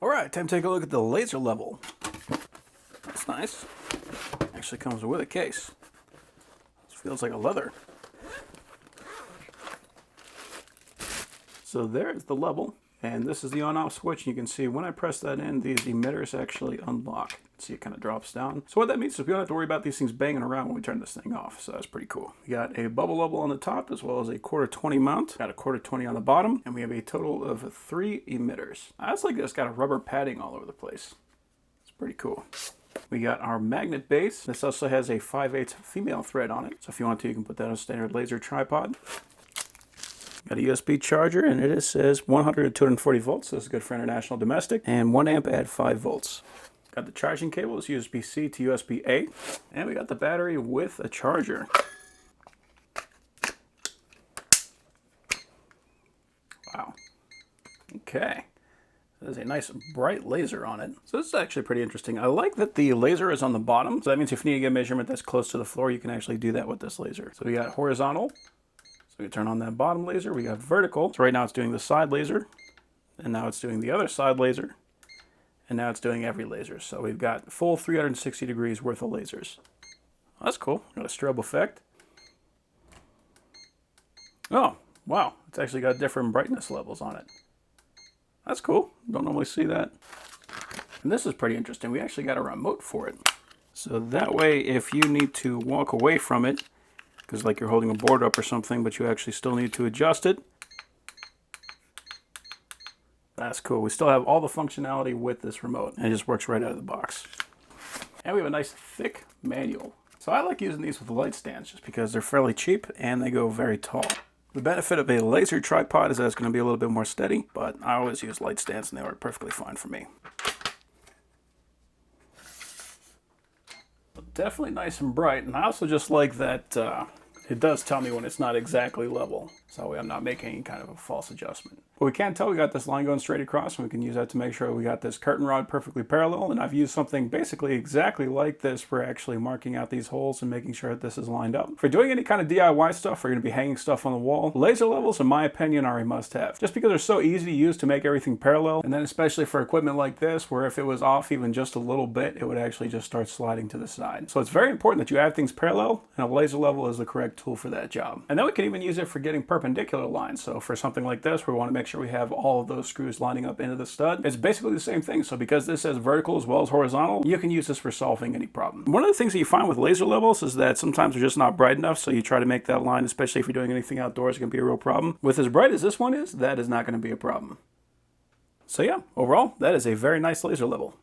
All right, time to take a look at the laser level. That's nice. Actually comes with a case. This feels like a leather. So there's the level, and this is the on-off switch. You can see when I press that in, these emitters actually unlock. See, it kind of drops down. So what that means is we don't have to worry about these things banging around when we turn this thing off. So that's pretty cool. We got a bubble level on the top as well as a quarter 20 mount. Got a quarter 20 on the bottom, and we have a total of 3 emitters. That's like it's got a rubber padding all over the place. It's pretty cool. We got our magnet base. This also has a 5/8 female thread on it. So if you want to, you can put that on a standard laser tripod. Got a USB charger, and it says 100 to 240 volts. So this is good for international domestic. And 1 amp at 5 volts. Got the charging cable. It's USB-C to USB-A. And we got the battery with a charger. Wow. Okay. There's a nice bright laser on it. So this is actually pretty interesting. I like that the laser is on the bottom. So that means if you need to get a measurement that's close to the floor, you can actually do that with this laser. So we got horizontal. So we turn on that bottom laser. We got vertical. So right now it's doing the side laser. And now it's doing the other side laser. And now it's doing every laser. So we've got full 360 degrees worth of lasers. That's cool. Got a strobe effect. Oh, wow. It's actually got different brightness levels on it. That's cool. Don't normally see that. And this is pretty interesting. We actually got a remote for it. So that way, if you need to walk away from it, because like you're holding a board up or something, but you actually still need to adjust it. That's cool. We still have all the functionality with this remote, and it just works right out of the box. And we have a nice thick manual. So I like using these with light stands just because they're fairly cheap and they go very tall. The benefit of a laser tripod is that it's going to be a little bit more steady, but I always use light stands and they work perfectly fine for me. Definitely nice and bright, and I also just like that it does tell me when it's not exactly level, so I'm not making any kind of a false adjustment. But we can tell we got this line going straight across, and we can use that to make sure we got this curtain rod perfectly parallel, and I've used something basically exactly like this for actually marking out these holes and making sure that this is lined up. For doing any kind of DIY stuff, or you're going to be hanging stuff on the wall, laser levels, in my opinion, are a must-have. Just because they're so easy to use to make everything parallel, and then especially for equipment like this, where if it was off even just a little bit, it would actually just start sliding to the side. So it's very important that you have things parallel, and a laser level is the correct tool for that job. And then we can even use it for getting perpendicular lines. So for something like this, we want to make sure we have all of those screws lining up into the stud. It's basically the same thing. So because this says vertical as well as horizontal, you can use this for solving any problem. One of the things that you find with laser levels is that sometimes they're just not bright enough. So you try to make that line, especially if you're doing anything outdoors, it can be a real problem. With as bright as this one is, that is not going to be a problem. So yeah, overall, that is a very nice laser level.